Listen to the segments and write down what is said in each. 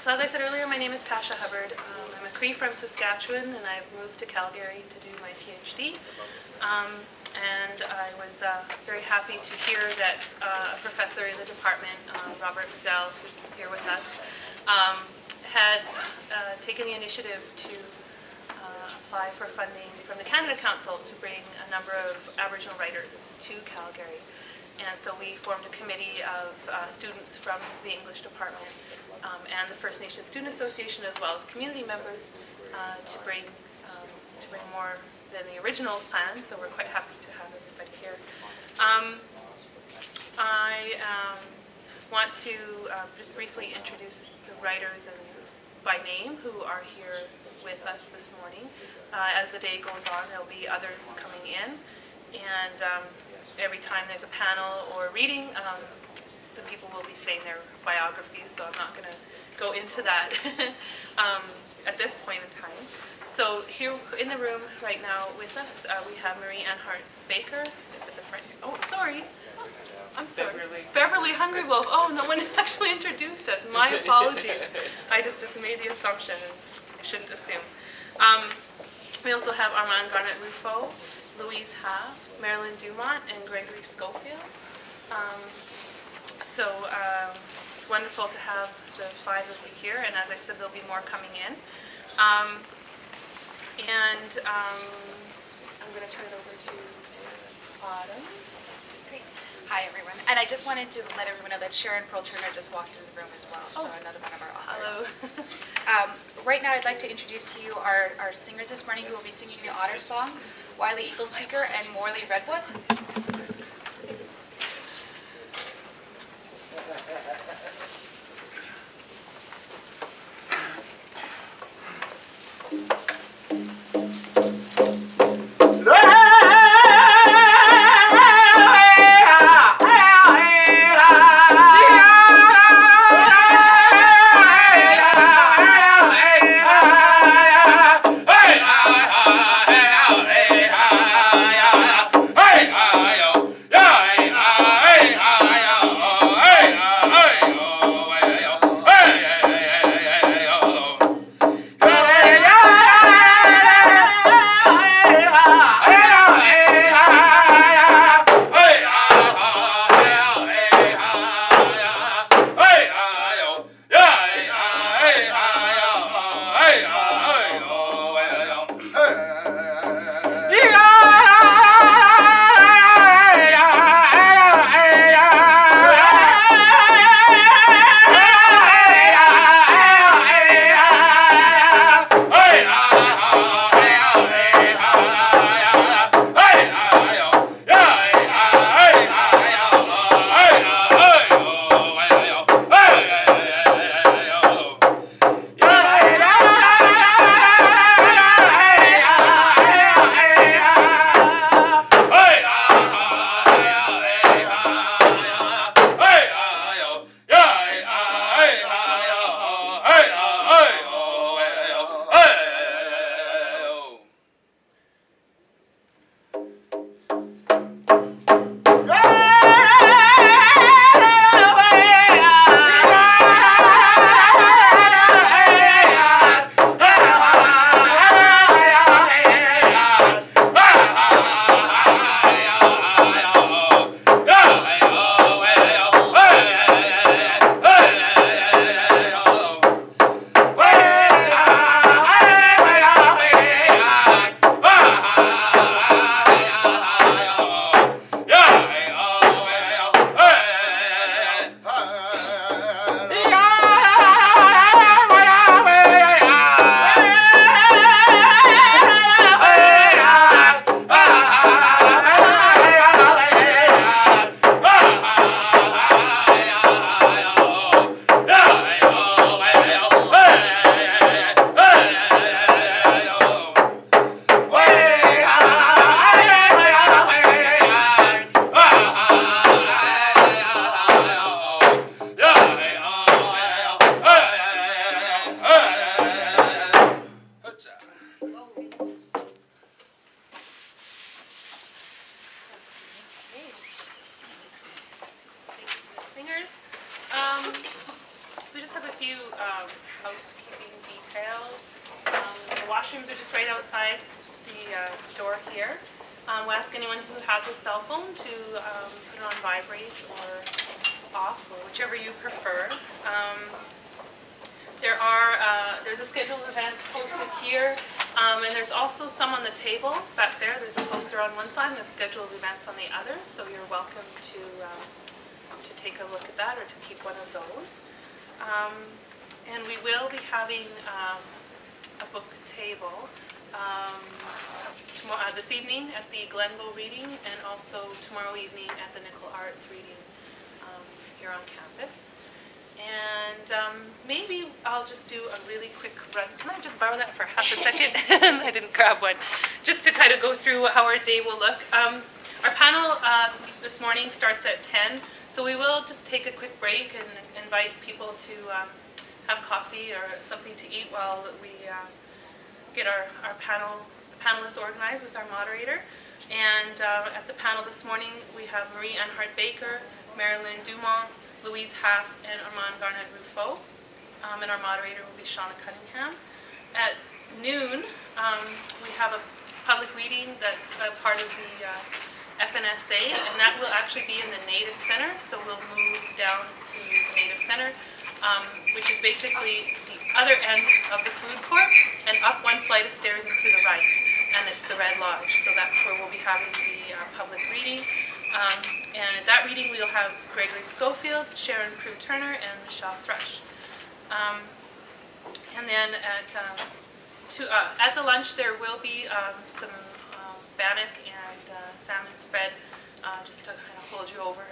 So as I said earlier, my name is Tasha Hubbard. I'm a Cree from Saskatchewan, and I've moved to Calgary to do my PhD. And I was very happy to hear that a professor in the department, Robert Mazzel, who's here with us, had taken the initiative to apply for funding from the Canada Council to bring a number of Aboriginal writers to Calgary. And so we formed a committee of students from the English department and the First Nations Student Association, as well as community members, to bring more than the original plan. So we're quite happy to have everybody here. I want to just briefly introduce the writers by name who are here with us this morning. As the day goes on, there will be others coming in, and every time there's a panel or reading, the people will be saying their biographies, so I'm not going to go into that at this point in time. So here in the room right now with us, we have Marie Ann Hart Baker at the front. Oh, sorry. I'm sorry. Beverly Hungry Wolf. Oh, no one actually introduced us. My apologies. I just made the assumption, and I shouldn't assume. We also have Armand Garnett-Ruffo, Louise Half, Marilyn Dumont, and Gregory Schofield. It's wonderful to have the 5 of you here, and as I said, there'll be more coming in. I'm going to turn it over to Autumn. Great. Hi, everyone. And I just wanted to let everyone know that Sharon Pearl-Turner just walked into the room as well, so another one of our authors. Hello. Right now, I'd like to introduce to you our singers this morning who will be singing the Otter Song, Wiley Eaglespeaker and Morley Redwood. few housekeeping details. The washrooms are just right outside the door here. We'll ask anyone who has a cell phone to put it on vibrate or off, or whichever you prefer. There's a schedule of events posted here, and there's also some on the table back there. There's a poster on one side and a schedule of events on the other, so you're welcome to take a look at that or to keep one of those. And we will be having a book table this evening at the Glenbow reading, and also tomorrow evening at the Nickel Arts reading here on campus. And maybe I'll just do a really quick run. Can I just borrow that for half a second? I didn't grab one. Just to kind of go through how our day will look. Our panel this morning starts at 10, so we will just take a quick break and invite people to have coffee or something to eat while we get our panelists organized with our moderator. And at the panel this morning, we have Marie Anhart Baker, Marilyn Dumont, Louise Haff, and Armand Garnett-Ruffo. And our moderator will be Shauna Cunningham. At noon, we have a public reading that's a part of the FNSA, and that will actually be in the Native Center. So we'll move down to the Native Center, which is basically the other end of the food court and up one flight of stairs and to the right. And it's the Red Lodge. So that's where we'll be having the public reading. And at that reading, we'll have Gregory Schofield, Sharon Prue-Turner, and Michelle Thrush. And then at the lunch, there will be some bannock and salmon spread, just to kind of hold you over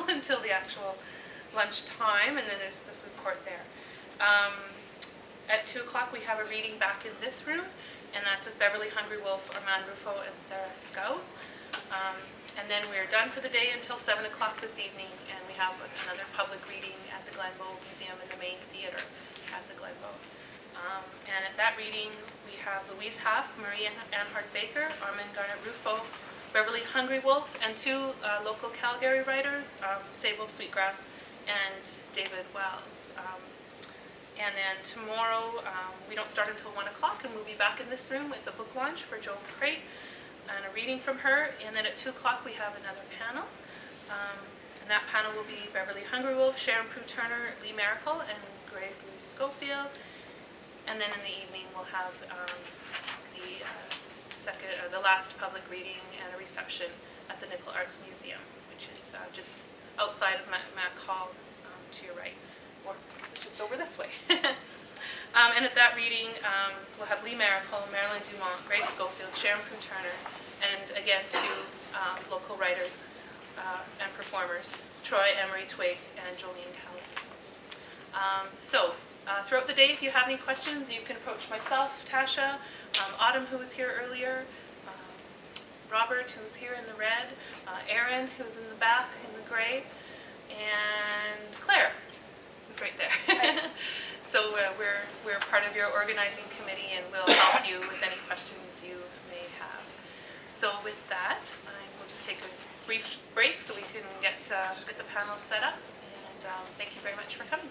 until the actual lunch time. And then there's the food court there. At 2 o'clock, we have a reading back in this room, and that's with Beverly Hungry Wolf, Armand Ruffo, and Sarah Scout. And then we're done for the day until 7 o'clock this evening, and we have another public reading at the Glenbow Museum in the main theater at the Glenbow. And at that reading, we have Louise Haff, Marie Anhart Baker, Armand Garnett-Ruffo, Beverly Hungry Wolf, and 2 local Calgary writers, Sable Sweetgrass and David Wells. And then tomorrow, we don't start until 1 o'clock, and we'll be back in this room with the book launch for Joan Crate and a reading from her. And then at 2 o'clock, we have another panel. And that panel will be Beverly Hungry Wolf, Sharon Prue-Turner, Lee Miracle, and Gregory Schofield. And then in the evening, we'll have the last public reading and a reception at the Nickel Arts Museum, which is just outside of Mac Hall to your right, or it's just over this way. And at that reading, we'll have Lee Miracle, Marilyn Dumont, Greg Schofield, Sharon Prue-Turner, and again 2 local writers and performers, Troy Emery Twig and Jolene Kelly. So throughout the day, if you have any questions, you can approach myself, Tasha, Autumn, who was here earlier, Robert, who's here in the red, Aaron, who's in the back in the gray, and Claire, who's right there. So we're part of your organizing committee, and we'll help you with any questions you may have. So with that, we'll just take a brief break so we can get the panel set up, and thank you very much for coming.